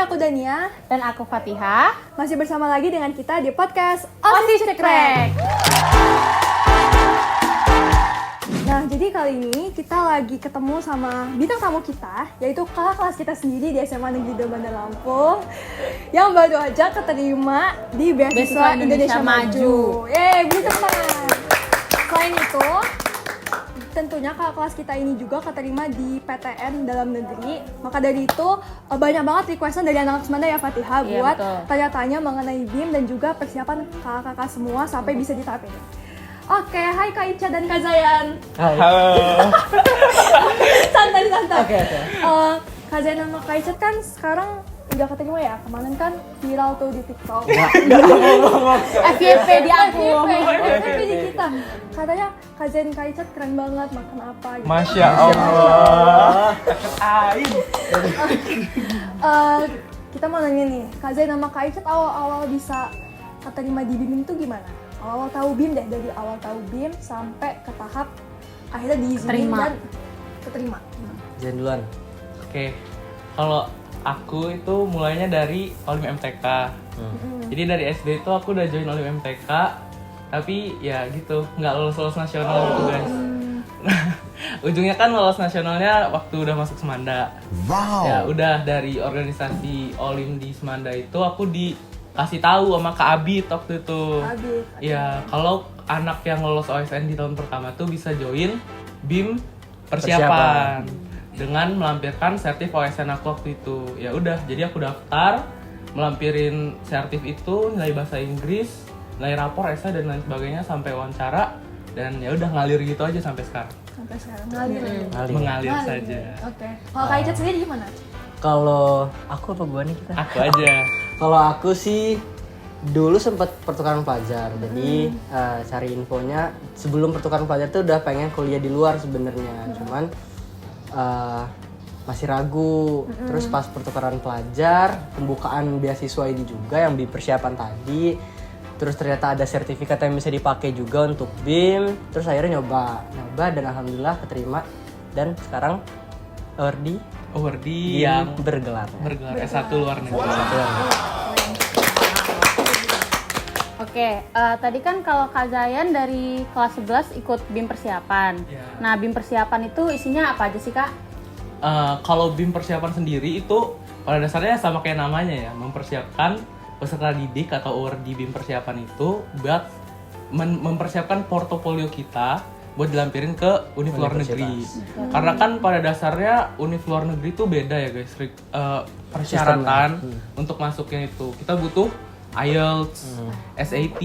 aku Dania. Dan aku Fatihah. Masih bersama lagi dengan kita di podcast OSIS Cekrek. Nah, jadi kali ini kita lagi ketemu sama bintang tamu kita, yaitu kakak kelas kita sendiri di SMA Negeri 2 Bandar Lampung yang baru aja keterima di Beasiswa Indonesia Maju. Yeay, beri tepuk tangan. Selain itu, tentunya kakak kelas kita ini juga keterima di PTN dalam negeri. Maka dari itu banyak banget requestan dari anak Semanda ya Fatihah buat tanya-tanya mengenai BIM dan juga persiapan kakak-kakak semua sampai bisa diterapin. Oke, hai Kak Ica dan Kak Zayan. Hai. Halo. Santai. Oke. Kak Zayan sama Kak Ica kan sekarang udah keterima ya. Kemarin kan viral tuh di TikTok. FYP di aku. FYP di kita. Katanya Kak Zayan Kak Ica keren banget, makan apa gitu. Masya Allah. Ain. Kita mau nanya nih, Kak Zayan sama Kak Ica awal-awal bisa keterima di BIM itu gimana? Awal tahu BIM deh, dari awal tahu BIM sampai ke tahap akhirnya diizinin dan keterima. Jangan duluan. Oke. Kalau aku itu mulainya dari Olim MTK. Jadi dari SD itu aku udah join Olim MTK, tapi ya gitu, nggak lolos nasional gitu guys. Ujungnya kan lolos nasionalnya waktu udah masuk Semanda. Wow. Ya udah dari organisasi Olim di Semanda itu aku dikasih tahu sama Kak Abid waktu itu. Abid. Ya, kalau anak yang lolos OSN di tahun pertama tuh bisa join BIM persiapan dengan melampirkan sertif OSN aku waktu itu. Ya udah, jadi aku daftar, melampirin sertif itu, nilai bahasa Inggris, nilai rapor, esai dan lain sebagainya sampai wawancara, dan ya udah ngalir gitu aja sampai sekarang. Sampai sekarang ngalir. Mengalir saja. Oke. Kalau Kak Ica sendiri gimana? Kalau aku apa gua nih kita? Aku aja. Kalau aku sih dulu sempat pertukaran pelajar. Jadi cari infonya sebelum pertukaran pelajar tuh udah pengen kuliah di luar sebenarnya. Cuman masih ragu. Terus pas pertukaran pelajar, pembukaan beasiswa ini juga yang dipersiapan tadi. Terus ternyata ada sertifikat yang bisa dipakai juga untuk BIM. Terus akhirnya nyoba dan alhamdulillah keterima. Dan sekarang Wardi yang yang bergelar S1 luar negeri. Oke, tadi kan kalau Kak Zayan dari kelas 11 ikut BIM persiapan. Ya. Nah, BIM persiapan itu isinya apa aja sih, Kak? Kalau BIM persiapan sendiri itu pada dasarnya sama kayak namanya ya, mempersiapkan peserta didik atau awardee BIM persiapan itu buat mempersiapkan portofolio kita buat dilampirin ke univ luar negeri. Karena kan pada dasarnya univ luar negeri itu beda ya guys, persyaratan untuk masuknya itu. Kita butuh IELTS, SAT,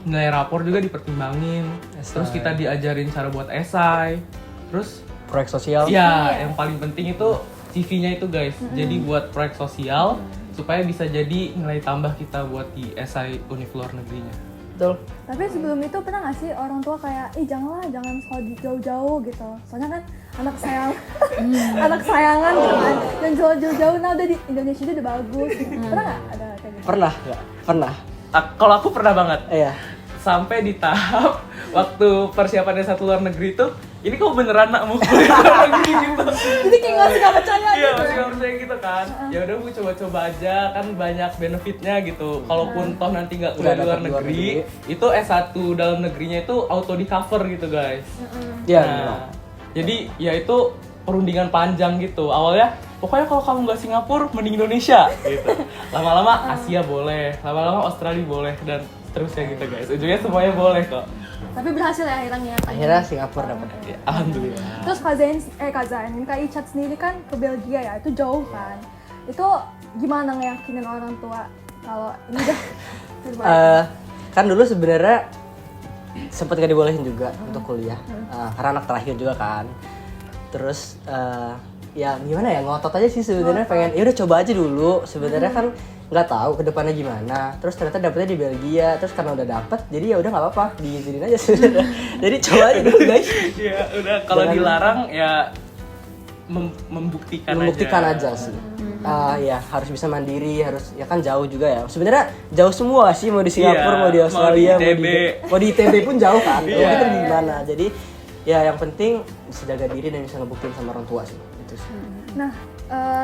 nilai rapor juga dipertimbangin. Terus kita diajarin cara buat esai. Terus proyek sosial. ya, yang paling penting itu CV-nya itu guys. Jadi buat proyek sosial supaya bisa jadi nilai tambah kita buat di esai univ luar negerinya. Betul. Tapi sebelum itu pernah nggak sih orang tua kayak, jangan sekolah jauh-jauh gitu. Soalnya kan anak anak sayangan gitu kan. Dan jauh-jauh, nah udah di Indonesia itu udah bagus. Pernah nggak ada kayak gitu? Pernah. Kalau aku pernah banget. Iya. Sampai di tahap waktu persiapan S1 luar negeri itu, ini kok beneran nak mau kuliah luar negeri gitu. Jadi kayak nggak percaya Iya, gitu. masih nggak percaya gitu kan. Ya udah gue coba-coba aja, kan banyak benefitnya gitu. Kalaupun toh nanti nggak kuliah di luar negeri, itu S1 dalam negerinya itu auto di cover gitu guys. Iya. Nah, jadi ya itu perundingan panjang gitu. Awalnya pokoknya kalau kamu nggak Singapura, mending Indonesia gitu. Lama-lama Asia boleh, lama-lama Australia boleh, dan seterusnya gitu guys. Ujungnya semuanya boleh kok. Tapi berhasil ya akhirnya. Akhirnya Singapura dapat. Ya, alhamdulillah. Terus Kak Zain, Kak Icat sendiri kan ke Belgia ya, itu jauh kan. Itu gimana ngeyakinin orang tua kalau ini udah Kan dulu sebenarnya sempat gak dibolehin juga untuk kuliah. Karena anak terakhir juga kan. Terus ya gimana ya, ngotot aja sih sebenarnya, pengen ya udah coba aja dulu. Sebenarnya kan nggak tahu kedepannya gimana. Terus ternyata dapetnya di Belgia. Terus karena udah dapet, jadi ya udah nggak apa-apa, diizinin aja sebenarnya. Jadi coba aja dulu guys. Ya udah, kalau dilarang ya membuktikan aja sih. Ya harus bisa mandiri, harus ya kan jauh juga ya. Sebenarnya jauh semua sih, mau di Singapura, mau di Australia, mau di ITB pun jauh kan. Kita di mana. Jadi ya yang penting bisa jaga diri dan bisa ngebuktiin sama orang tua sih. Itu sih. Nah,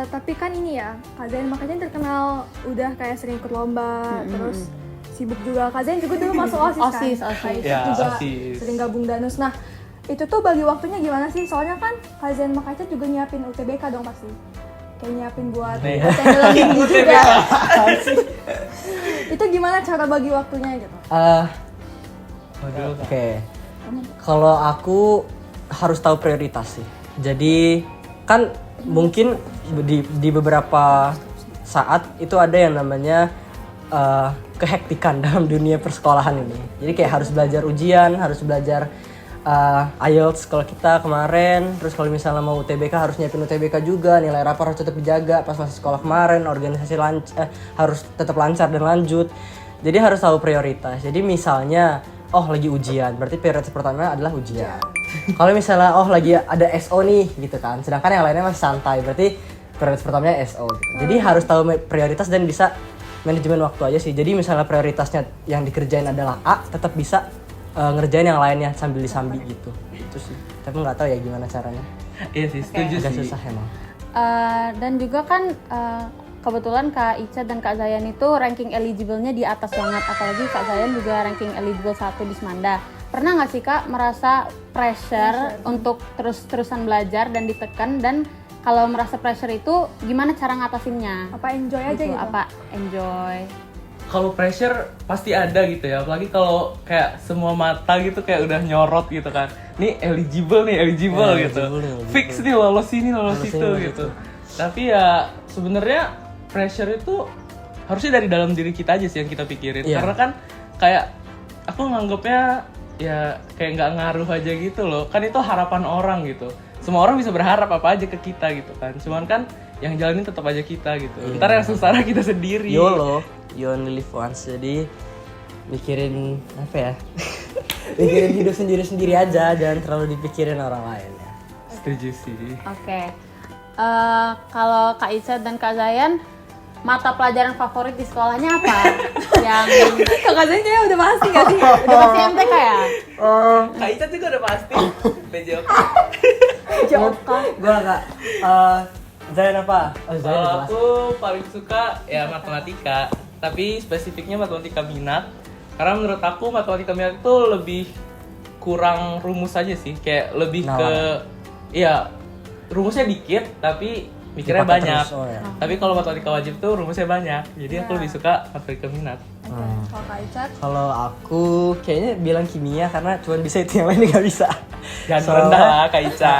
Tapi kan ini ya, Kak Zain makanya terkenal udah kayak sering ikut lomba, terus sibuk juga. Kak Zain juga dulu masuk OSIS kan? OSIS. Kak Ica Ya, juga OSIS. sering gabung Danus. Nah, itu tuh bagi waktunya gimana sih? Soalnya kan Kak Zain sama Kak Ica juga nyiapin UTBK dong pasti. Kayak nyiapin buat Nih. UTBK dalam minggu juga. Itu gimana cara bagi waktunya gitu? Waduh. Oke. Kalau aku harus tahu prioritas sih. Jadi kan mungkin di beberapa saat itu ada yang namanya kehektikan dalam dunia persekolahan ini. Jadi kayak harus belajar ujian, harus belajar IELTS kalau kita kemarin, terus kalau misalnya mau UTBK harus nyiapin UTBK juga, nilai rapor harus tetap dijaga pas masih sekolah kemarin, organisasi harus tetap lancar dan lanjut. Jadi harus tahu prioritas. Jadi misalnya, oh lagi ujian, berarti prioritas pertama adalah ujian. Kalau misalnya, oh lagi ada SO nih gitu kan, sedangkan yang lainnya masih santai, berarti prioritas pertamanya SO gitu. Jadi harus tahu prioritas dan bisa manajemen waktu aja sih. Jadi misalnya prioritasnya yang dikerjain adalah A, tetap bisa ngerjain yang lainnya sambil disambi gitu. Itu sih. Tapi nggak tahu ya gimana caranya. Iya sih, setuju Agak sih. susah emang. Dan juga kan kebetulan Kak Ica dan Kak Zayan itu ranking eligible-nya di atas banget. Apalagi Kak Zayan juga ranking eligible 1 di Semanda. Pernah nggak sih Kak merasa pressure untuk terus-terusan belajar dan ditekan? Dan kalau merasa pressure itu gimana cara ngatasinnya? Apa enjoy aja gitu? Apa enjoy? Kalau pressure pasti ada gitu ya, apalagi kalau kayak semua mata gitu kayak udah nyorot gitu kan. Nih eligible Ya, gitu. eligible nih, eligible. Fix nih lolos ini lolos Lolos itu ini, gitu. Tapi ya sebenarnya pressure itu harusnya dari dalam diri kita aja sih yang kita pikirin. Iya. Karena kan kayak aku nganggapnya ya kayak nggak ngaruh aja gitu loh. Kan itu harapan orang gitu. Semua orang bisa berharap apa aja ke kita gitu kan. Cuman kan yang jalanin tetap aja kita gitu. Iya. Ntar yang sengsara kita sendiri. YOLO, you only live once. Jadi mikirin apa ya? Mikirin hidup sendiri-sendiri aja, dan terlalu dipikirin orang lain ya. Setuju sih. Oke. Kalau Kak Ica dan Kak Zayan, mata pelajaran favorit di sekolahnya apa? Yang Kak Zain kayaknya udah pasti gak sih? udah pasti MTK ya? Kak Ica juga udah pasti. Udah jawab. Jawab Kak. Gue agak Zain apa? Oh, Zain Kalau jelas. aku paling suka ya matematika, tapi spesifiknya matematika minat. Karena menurut aku matematika minat itu lebih kurang rumus aja sih, kayak lebih Nah, ke iya rumusnya dikit tapi mikirnya Dipakai banyak. terus, oh ya. Tapi kalau matematika wajib tuh rumusnya banyak, jadi aku Iya. lebih suka matematika minat. Oke, kalau Kak Ica Kalau aku kayaknya bilang kimia karena cuma bisa itu, yang lain nggak bisa. Jangan Soalnya- rendah lah Kak Ica.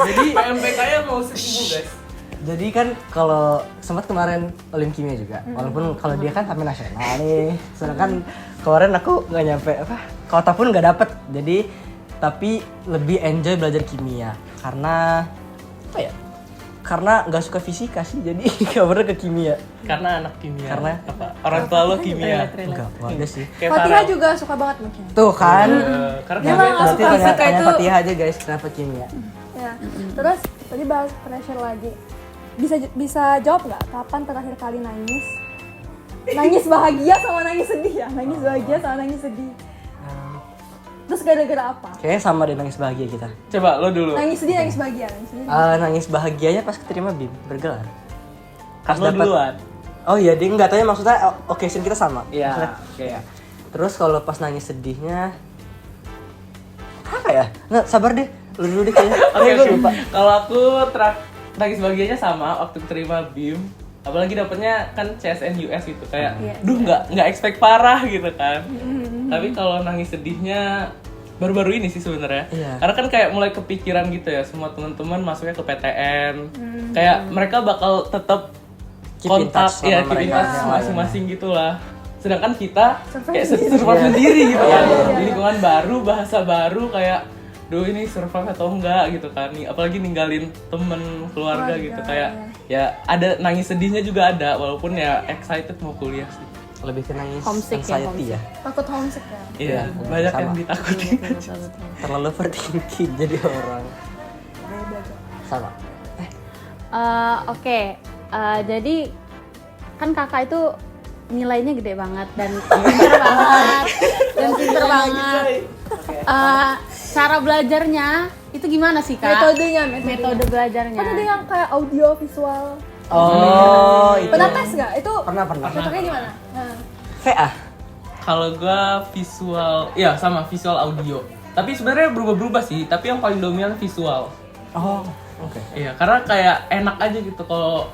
Jadi PMPK-nya mau 1000 guys. Jadi kan kalau sempat kemarin olim kimia juga, walaupun kalau dia kan sampai nasional nih, sedangkan kemarin aku nggak nyampe apa, kota pun nggak dapet. Jadi tapi lebih enjoy belajar kimia karena apa ya? Karena nggak suka fisika sih, jadi nggak pernah ke kimia. Karena anak kimia. Karena- apa? Orang tua lo kimia. Enggak, ada sih. Kayak Fatihah Farel. juga suka banget mungkin. Tuh kan, Karena Dia kimia mah nggak berarti suka tanya, fisika tanya itu. Fatihah aja guys, kenapa kimia? Ya. Terus tadi bahas pressure lagi. Bisa jawab nggak kapan terakhir kali nangis? Nangis bahagia sama nangis sedih ya? Nangis bahagia sama nangis sedih. Terus gara-gara apa? Kayaknya sama deh nangis bahagia kita. Coba lo dulu. Nangis sedih, nangis bahagia, nangis sedih. Nangis bahagianya pas keterima BIM bergelar. Kan lo dapet- duluan. Oh iya, dia nggak tahu ya, maksudnya occasion kita sama. Iya, Maksudnya, oke ya. terus kalau pas nangis sedihnya apa ya? Nggak, sabar deh, lu dulu deh kayaknya. Oke, Gue lupa. Kalau aku nangis bahagianya sama waktu terima BIM. Apalagi dapetnya kan CSN US gitu kayak, duh nggak expect parah gitu kan. Tapi kalau nangis sedihnya baru-baru ini sih sebenarnya. Iya. Karena kan kayak mulai kepikiran gitu ya, semua teman-teman masuknya ke PTN. Kayak mereka bakal tetap Keep in kontak, touch sama ya keep in mereka touch yang lain. masing-masing gitulah. Sedangkan kita kayak Survive survive sendiri gitu kan. Iya. Di lingkungan baru, bahasa baru kayak duh ini survive atau enggak gitu kan nih, apalagi ninggalin temen keluarga gitu kayak ya ada nangis sedihnya juga ada, walaupun ya excited mau kuliah sih. Lebih ke nangis Homesick ya, anxiety ya. Takut homesick ya? Iya, Iya, banyak sama. yang ditakutin. Terlalu overthinking jadi orang. Sama. Oke, jadi kan kakak itu nilainya gede banget dan pinter banget dan pinter banget. Cara belajarnya Itu gimana sih Kak? Metodenya. Metode belajarnya. Kan ada yang kayak audio visual. Oh, itu. Pernah tes nggak? Itu Pernah. cocoknya gimana? Nah. VA. Kalau gua visual, ya sama visual audio. Tapi sebenarnya berubah-berubah sih, tapi yang paling dominan visual. Oh, oke. Iya, karena kayak enak aja gitu kalau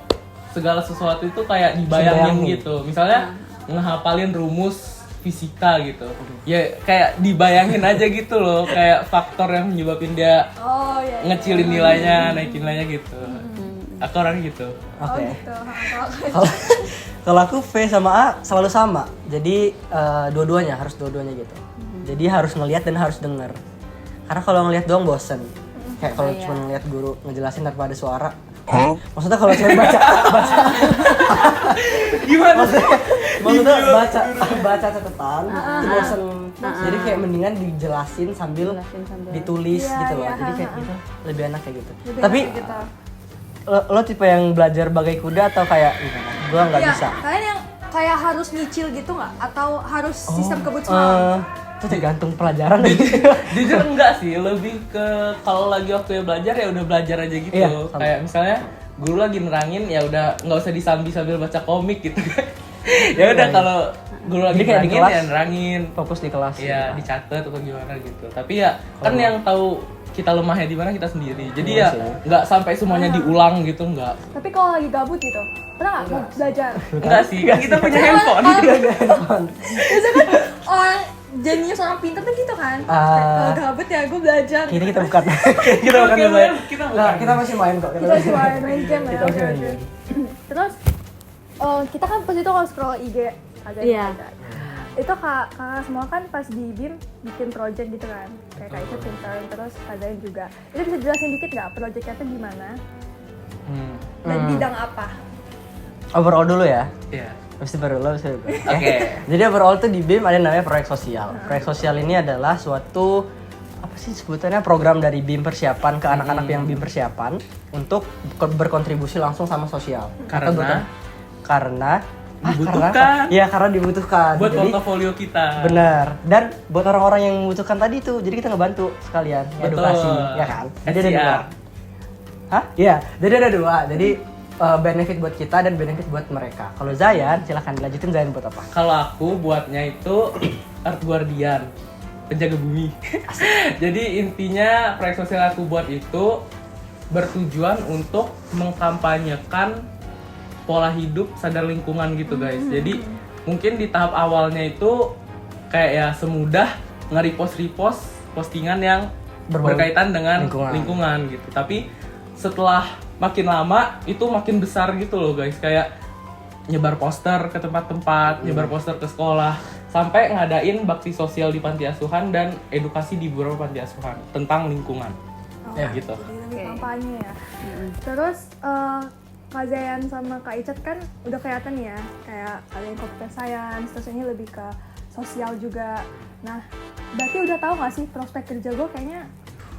segala sesuatu itu kayak dibayangin Dibayangin. gitu. Misalnya ngehafalin rumus fisika gitu. Ya kayak dibayangin aja gitu loh, kayak faktor yang menyebabin dia Oh iya. ngecilin nilainya, naikin nilainya gitu. Aku orang gitu. Oh Oke. gitu. Kalau kalau aku V sama A selalu sama. Jadi dua-duanya harus dua-duanya gitu. Jadi harus ngelihat dan harus denger. Karena kalau ngelihat doang bosen. Kayak kalau cuma ngelihat guru ngejelasin tanpa ada suara. Maksudnya kalau cuma baca Gimana? maksudnya baca catatan itu bosen. Jadi kayak mendingan dijelasin sambil ditulis Iya, gitu loh. iya, Jadi kayak gitu lebih enak kayak gitu. Lebih Tapi enak gitu. lo tipe yang belajar bagai kuda atau kayak gua nggak Iya, bisa? kalian yang kayak harus nyicil gitu nggak? Atau harus sistem kebut semalam? Itu tergantung pelajaran. Jujur enggak sih, lebih ke kalau lagi waktu belajar ya udah belajar aja gitu. Iya, sama. Kayak misalnya guru lagi nerangin ya udah nggak usah sambil baca komik gitu. Ya udah kalau guru lagi Jadi kayak di nerangin kelas, ya nerangin. Fokus di kelas. Iya, gitu. dicatat atau gimana gitu. Tapi ya kan yang tahu kita lemahnya di mana kita sendiri. Jadi Iya ya sih. nggak sampai semuanya diulang gitu, nggak. Tapi kalau lagi gabut gitu, pernah nggak mau belajar? Enggak sih, kan kita punya handphone. Biasanya kan orang jenius orang pintar tuh gitu kan. Kalau gabut ya gue belajar. Kini kita bukan. kita bukan Oke, main. kita Nggak, bukan. kita masih main kok. Kita masih main game ya. Kita masih Oke, main oke. game. Terus kita kan pas itu kalau scroll IG ada Iya. itu kakak semua kan pas di BIM bikin project gitu kan, kayak Kak Ica pintar, terus Kak Zain juga. Itu bisa jelasin dikit nggak projectnya tuh gimana dan bidang apa? Overall dulu ya. Iya. Habis itu baru lo bisa. Oke. Jadi overall tuh di BIM ada namanya proyek sosial. Proyek sosial ini adalah suatu apa sih sebutannya program dari BIM persiapan ke anak-anak yang BIM persiapan untuk berkontribusi langsung sama sosial. Karena? Atau karena Dibutuhkan. Iya, karena dibutuhkan. Buat Jadi, portofolio kita. benar. Dan buat orang-orang yang membutuhkan tadi itu, jadi kita ngebantu sekalian Betul. edukasi, ya kan? Jadi ada SCR. dua. Hah? Iya, jadi ada dua. Jadi benefit buat kita dan benefit buat mereka. Kalau Zayan, silahkan dilanjutin Zayan buat apa? Kalau aku buatnya itu Earth Guardian, penjaga bumi. Jadi intinya proyek sosial aku buat itu bertujuan untuk mengkampanyekan pola hidup sadar lingkungan gitu guys. Jadi mungkin di tahap awalnya itu kayak ya semudah nge-repost postingan yang Berbau berkaitan dengan lingkungan. lingkungan gitu. Tapi setelah makin lama itu makin besar gitu loh guys. Kayak nyebar poster ke tempat-tempat, nyebar poster ke sekolah, sampai ngadain bakti sosial di panti asuhan dan edukasi di beberapa panti asuhan tentang lingkungan. Ya gitu. Jadi lebih kampanye ya. Terus Kak Zayan sama Kak Icat kan udah kelihatan ya, kayak kalian computer science, terus ini lebih ke sosial juga. Nah, berarti udah tahu nggak sih prospek kerja gue kayaknya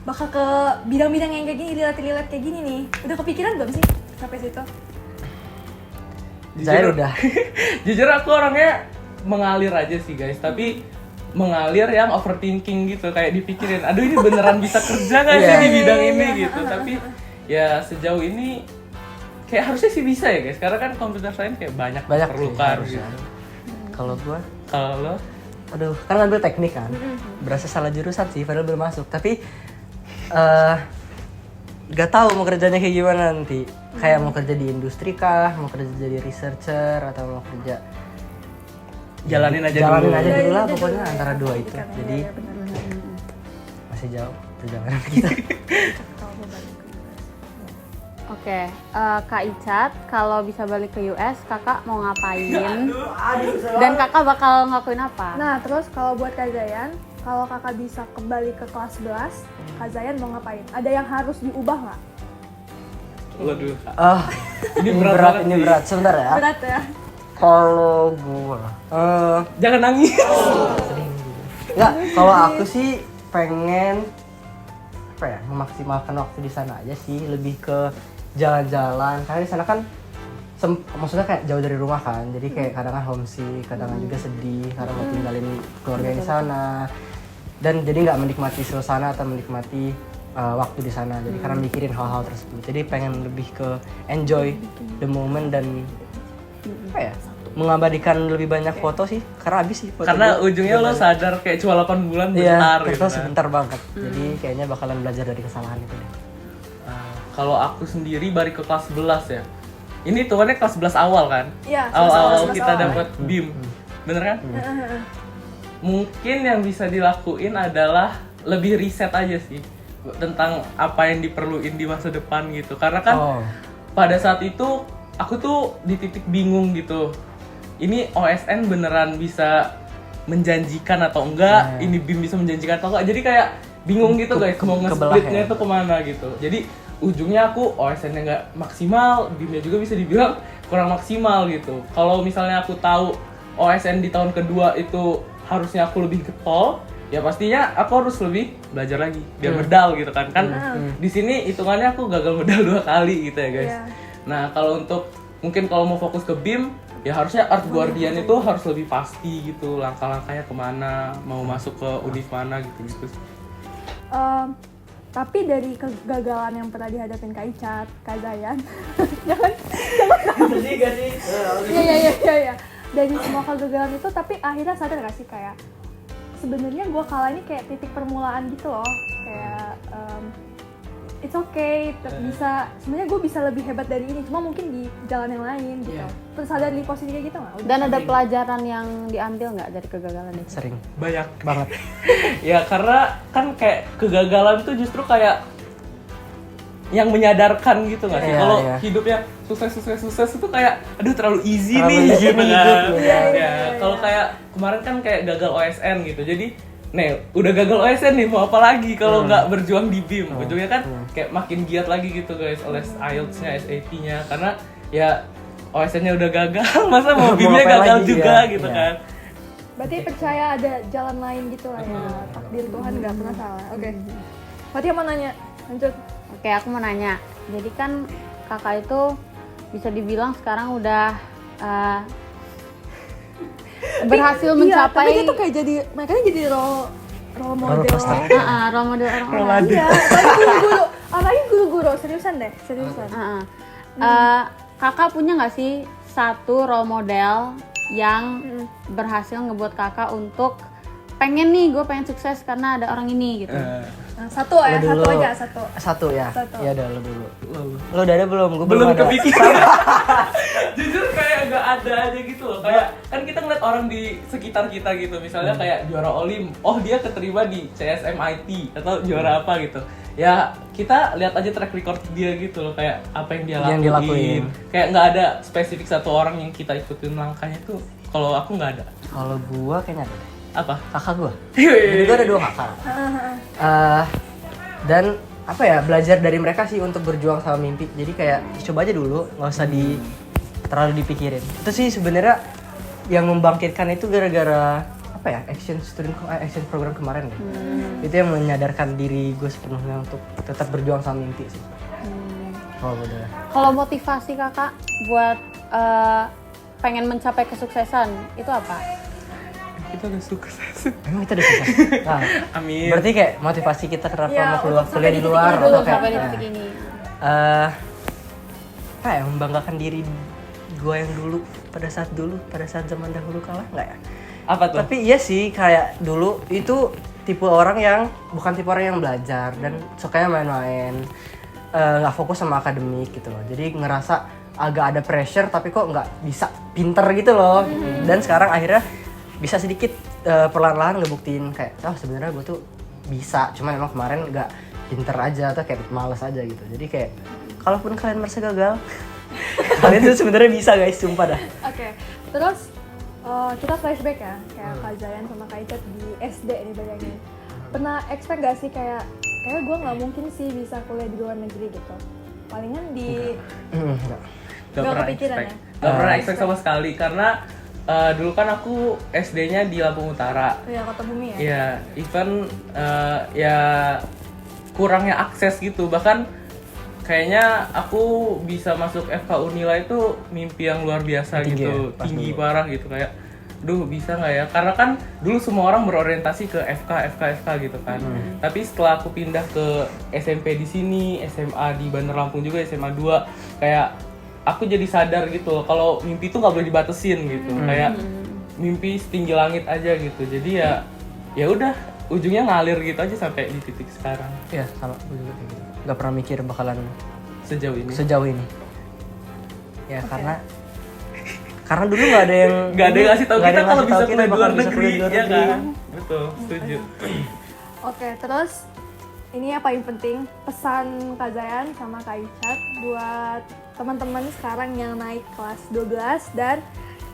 bakal ke bidang-bidang yang kayak gini, relate kayak gini nih. Udah kepikiran belum sih sampai situ? Zayan udah. Jujur aku orangnya mengalir aja sih guys, tapi mengalir yang overthinking gitu, kayak dipikirin, aduh ini beneran bisa kerja nggak sih di bidang ini gitu. Tapi ya sejauh ini kayak harusnya sih bisa ya guys, karena kan computer science kayak banyak Banyak perlukan sih, gitu. harusnya. Kalau gua, Kalau lo, aduh, kan ngambil teknik kan. Berasa salah jurusan sih, padahal belum masuk. Tapi gak tahu mau kerjanya kayak gimana nanti. Kayak mau kerja di industri kah, mau kerja jadi researcher atau mau kerja jalanin aja jalanin dulu. aja dulu lah Jalanin pokoknya aja antara dulu, dua ya, itu. kan, Jadi ya, benar. masih jauh perjalanan kita. Kalau mau balik ke US. Oke, Kak Icat, kalau bisa balik ke US, kakak mau ngapain? Dan kakak bakal ngelakuin apa? Nah, terus kalau buat Kak Zayan, kalau kakak bisa kembali ke kelas 11, Kak Zayan mau ngapain? Ada yang harus diubah nggak? Waduh, Ini berat berat, banget ini sih. berat. Sebentar ya. Berat ya? Kalau gua, jangan nangis. nggak. Kalau aku sih pengen apa ya, memaksimalkan waktu di sana aja sih, lebih ke jalan-jalan. Karena di sana kan maksudnya kayak jauh dari rumah kan, jadi kayak kadang homesick, kadang juga sedih karena mau tinggalin keluarga di sana. Dan jadi nggak menikmati suasana atau menikmati waktu di sana. Jadi karena mikirin hal-hal tersebut. Jadi pengen lebih ke enjoy the moment dan apa ya? Mengabadikan lebih banyak foto sih. Karena habis sih foto. Karena gua. ujungnya lo sadar kayak cuma 8 bulan Iya, bentar gitu terus kan. sebentar banget. Jadi kayaknya bakalan belajar dari kesalahan itu deh. Kalau aku sendiri balik ke kelas 11 ya. Ini hitungannya kelas 11 awal kan? Iya, Awal-awal 11 kita awal. dapat BIM. Bener kan? Mungkin yang bisa dilakuin adalah lebih riset aja sih tentang apa yang diperluin di masa depan gitu. Karena kan pada saat itu aku tuh di titik bingung gitu. Ini OSN beneran bisa menjanjikan atau enggak? Ini BIM bisa menjanjikan atau enggak? Jadi kayak bingung gitu guys, mau nge-splitnya tuh kemana gitu. Jadi ujungnya aku OSN-nya nggak maksimal, BIM-nya juga bisa dibilang kurang maksimal gitu. Kalau misalnya aku tahu OSN di tahun kedua itu harusnya aku lebih getol, ya pastinya aku harus lebih belajar lagi biar medal gitu kan. Di sini hitungannya aku gagal medal 2 kali gitu ya guys. Iya. Nah kalau untuk mungkin kalau mau fokus ke BIM, ya harusnya Art Guardian itu harus lebih pasti gitu, langkah-langkahnya kemana, mau masuk ke univ mana gitu. Tapi dari kegagalan yang pernah dihadapin Kak Icat, Kak Zayan, iya. Dari semua kegagalan itu, tapi akhirnya sadar gak sih kayak sebenarnya gue kalah ini kayak titik permulaan gitu loh, kayak it's okay, bisa sebenarnya gue bisa lebih hebat dari ini, cuma mungkin di jalan yang lain gitu. Terus sadar di posisi kayak gitu nggak? Dan ada pelajaran yang diambil nggak dari kegagalan itu? Sering Banyak banget. ya karena kan kayak kegagalan tuh justru kayak yang menyadarkan gitu nggak sih? Iya, Kalau iya. hidupnya sukses itu kayak aduh terlalu easy Terlalu nih easy gitu nih kan. hidup, iya. Ya, kalau kayak kemarin kan kayak gagal OSN gitu. Jadi udah gagal OSN nih, mau apa lagi kalau nggak berjuang di BIM? Ujungnya kan kayak makin giat lagi gitu guys, oleh IELTS-nya, SAT-nya, karena ya OSN-nya udah gagal, masa mau BIM-nya Mau apa gagal lagi, juga ya? gitu Iya. kan? Berarti percaya ada jalan lain gitu lah ya, takdir Tuhan nggak pernah salah. Oke. Fatia mau nanya, lanjut. Oke, aku mau nanya. Jadi kan kakak itu bisa dibilang sekarang udah berhasil mencapai. Iya, tapi itu kayak jadi, mereka jadi role model. coaster. Role model orang-orang. Iya, apalagi guru-guru, seriusan deh, seriusan. Kakak punya nggak sih satu role model yang berhasil ngebuat kakak untuk pengen nih, gue pengen sukses karena ada orang ini gitu. Nah, satu Lu dulu. aja, satu. Satu ya? Satu. Iya udah, lu dulu. Lu udah ada belum? Gua Belum ada. kepikiran. Jujur kayak nggak ada aja gitu loh. Kayak kan kita ngeliat orang di sekitar kita gitu. Misalnya kayak juara Olim, oh dia keterima di CSMIT atau juara apa gitu. Ya kita lihat aja track record dia gitu loh, kayak apa yang dia Yang dilakuin. Kayak nggak ada spesifik satu orang yang kita ikutin langkahnya tuh. Kalau aku nggak ada. Kalau gua kayaknya ada deh. Apa? Kakak gua. Jadi gua ada 2 kakak. Dan apa ya, belajar dari mereka sih untuk berjuang sama mimpi. Jadi kayak coba aja dulu, nggak usah terlalu dipikirin. Itu sih sebenarnya yang membangkitkan itu gara-gara apa ya, action program kemarin deh. Itu yang menyadarkan diri gue sepenuhnya untuk tetap berjuang sama mimpi sih. Oh udah. Kalau motivasi kakak buat pengen mencapai kesuksesan itu apa? Kita udah sukses. Emang kita udah sukses. Nah, Amin. berarti kayak motivasi kita kenapa Ya, mau keluar untuk kuliah di sampai di luar titik Dulu atau kayak sampai di titik ini. apa ya, membanggakan diri gue yang dulu pada saat zaman dahulu kalah nggak ya? Apa tuh? Tapi iya sih, kayak dulu itu tipe orang yang bukan tipe orang yang belajar dan sukanya main-main, nggak fokus sama akademik gitu loh. Jadi ngerasa agak ada pressure tapi kok nggak bisa pinter gitu loh. Dan sekarang akhirnya bisa sedikit perlahan-lahan ngebuktiin kayak sebenarnya gue tuh bisa, cuma emang kemarin nggak pinter aja atau kayak males aja gitu. Jadi kayak kalaupun kalian merasa gagal, kalian tuh sebenarnya bisa guys, sumpah dah. Oke, terus kita flashback ya, kayak Kak Zayan sama Kak Icat di SD nih bayangin. Pernah expect gak sih kayak gue nggak mungkin sih bisa kuliah di luar negeri gitu. Palingan di Enggak. Gak pernah kepikiran expect. ya? Gak pernah expect sama sekali karena dulu kan aku SD-nya di Lampung Utara. ya Kota Bumi ya. Iya, even ya kurangnya akses gitu. Bahkan kayaknya aku bisa masuk FK Unila itu mimpi yang luar biasa Tinggi gitu, ya, pas tinggi dulu. parah gitu kayak duh bisa nggak ya? Karena kan dulu semua orang berorientasi ke FK gitu kan. Tapi setelah aku pindah ke SMP di sini, SMA di Bandar Lampung juga, SMA 2, kayak aku jadi sadar gitu loh, kalau mimpi itu nggak boleh dibatesin gitu. Kayak mimpi setinggi langit aja gitu. Jadi ya udah, ujungnya ngalir gitu aja sampai di titik sekarang. Iya, sama gue juga kayak gitu. Gak pernah mikir bakalan Sejauh ini. Ya karena dulu nggak ada yang ngasih tahu kita kalau bisa kuliah di luar negeri, ya negeri. kan? Betul, setuju. Oke, terus ini yang paling penting, pesan Kak Zayan sama Kak Icat buat teman-teman sekarang yang naik kelas 12 dan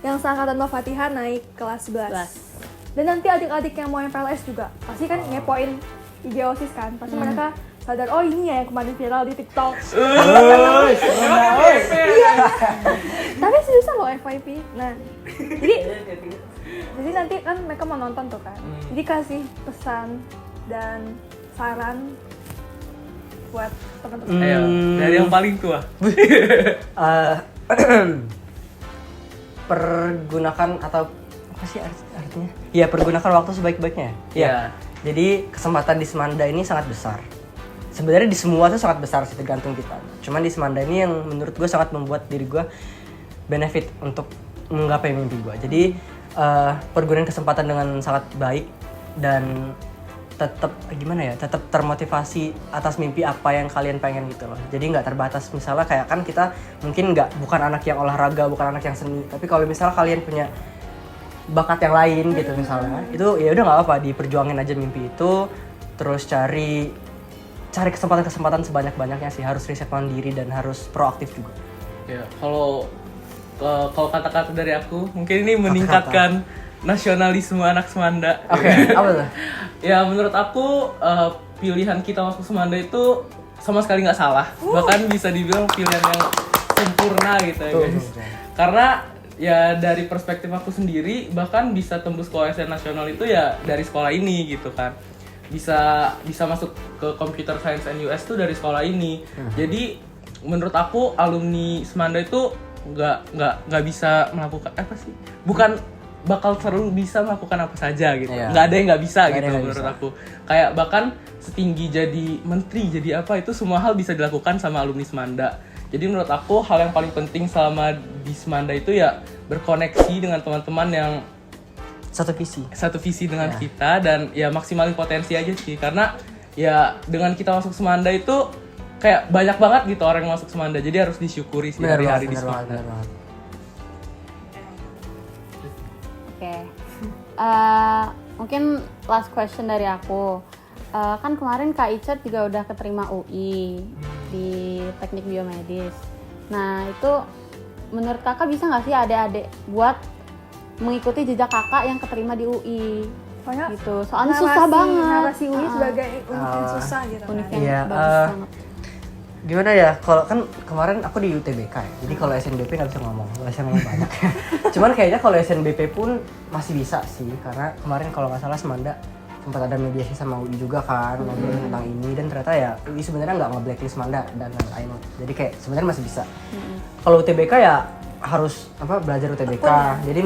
yang seangkatan Mbak Fatihah naik kelas 11. Dan nanti adik-adik yang mau MPLS juga pasti kan ngepoin IG OSIS kan, pasti mereka sadar, oh ini ya yang kemarin viral di TikTok. Iya. Tapi susah loh FYP. Nah, jadi nanti kan mereka mau nonton tuh kan. Jadi kasih pesan dan saran buat teman-teman. Ayo, dari yang paling tua. Pergunakan atau apa sih artinya? Ya, pergunakan waktu sebaik-baiknya. Iya. Jadi kesempatan di Semanda ini sangat besar. Sebenarnya di semua tuh sangat besar sih, tergantung kita. Cuman di Semanda ini yang menurut gue sangat membuat diri gue benefit untuk menggapai mimpi gue. Jadi pergunakan kesempatan dengan sangat baik dan tetap tetap termotivasi atas mimpi apa yang kalian pengen gitu loh. Jadi nggak terbatas, misalnya kayak kan kita mungkin bukan anak yang olahraga, bukan anak yang seni, tapi kalau misalnya kalian punya bakat yang lain gitu misalnya, itu ya udah nggak apa, diperjuangin aja mimpi itu, terus cari kesempatan sebanyak-banyaknya sih, harus riset mandiri dan harus proaktif juga. Ya, kalau kata-kata dari aku, mungkin ini meningkatkan nasionalisme anak Semanda. Oke, apa tuh? Ya, menurut aku pilihan kita masuk Semanda itu sama sekali nggak salah. Bahkan bisa dibilang pilihan yang sempurna gitu ya guys. Karena ya dari perspektif aku sendiri, bahkan bisa tembus ke OSN nasional itu ya dari sekolah ini gitu kan. Bisa masuk ke Computer Science and US tuh dari sekolah ini. Jadi menurut aku alumni Semanda itu nggak bisa melakukan apa sih? Bukan bakal selalu bisa melakukan apa saja gitu. Iya. Nggak ada yang nggak bisa Nggak ada gitu yang menurut bisa. aku. Kayak bahkan setinggi jadi menteri, jadi apa, itu semua hal bisa dilakukan sama alumni Semanda. Jadi menurut aku hal yang paling penting selama di Semanda itu ya berkoneksi dengan teman-teman yang satu visi dengan kita, dan ya maksimalin potensi aja sih, karena ya dengan kita masuk Semanda itu kayak banyak banget gitu orang yang masuk Semanda, jadi harus disyukuri sih hari-hari di Semanda. Oke. Mungkin last question dari aku. Kan kemarin Kak Icat juga udah keterima UI di Teknik Biomedis. Nah, itu menurut kakak bisa nggak sih adik-adik buat mengikuti jejak kakak yang keterima di UI? Soalnya susah banget. Narasi UI sebagai unik yang susah gitu. Unik Kan. yang bagus banget. Gimana ya, kalau kan kemarin aku di UTBK ya, jadi kalau SNBP nggak bisa ngomong banyak. Cuman kayaknya kalau SNBP pun masih bisa sih, karena kemarin kalau nggak salah Semanda sempat ada mediasi sama UI juga kan, ngobrolin tentang ini, dan ternyata ya UI sebenarnya nggak nge-blacklist Semanda dan lain-lain. Jadi kayak sebenarnya masih bisa. Kalau UTBK ya harus belajar UTBK. Jadi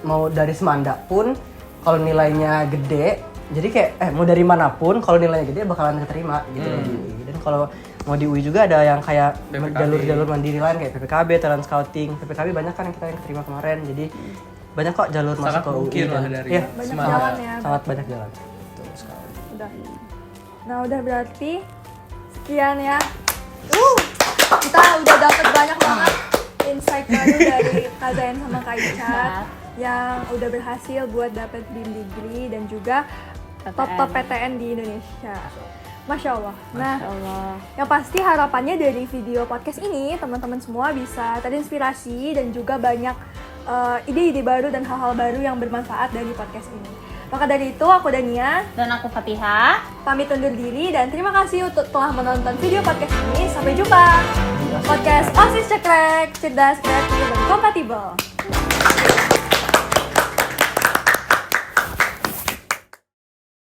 mau dari Semanda pun kalau nilainya gede, jadi kayak mau dari manapun kalau nilainya gede bakalan keterima gitu di UI. Dan kalau mau di UI juga ada yang kayak jalur-jalur mandiri lain kayak PPKB, talent scouting. PPKB banyak kan yang kita keterima kemarin. Jadi banyak kok jalur masuk ke UI lah dari banyak jalan ya. Sangat banyak jalan. Betul sekali. Udah. Nah, udah berarti sekian ya. Kita udah dapat banyak banget insight baru dari Kak Zayan sama Kak Icat yang udah berhasil buat dapat BIM degree dan juga top PTN di Indonesia. Masya Allah. Nah, yang pasti harapannya dari video podcast ini teman-teman semua bisa terinspirasi dan juga banyak ide-ide baru dan hal-hal baru yang bermanfaat dari podcast ini. Maka dari itu aku Dania Dan aku Fatihah. pamit undur diri dan terima kasih untuk telah menonton video podcast ini. Sampai jumpa. Podcast OSIS Cekrek, cerdas, kreatif, dan kompatibel.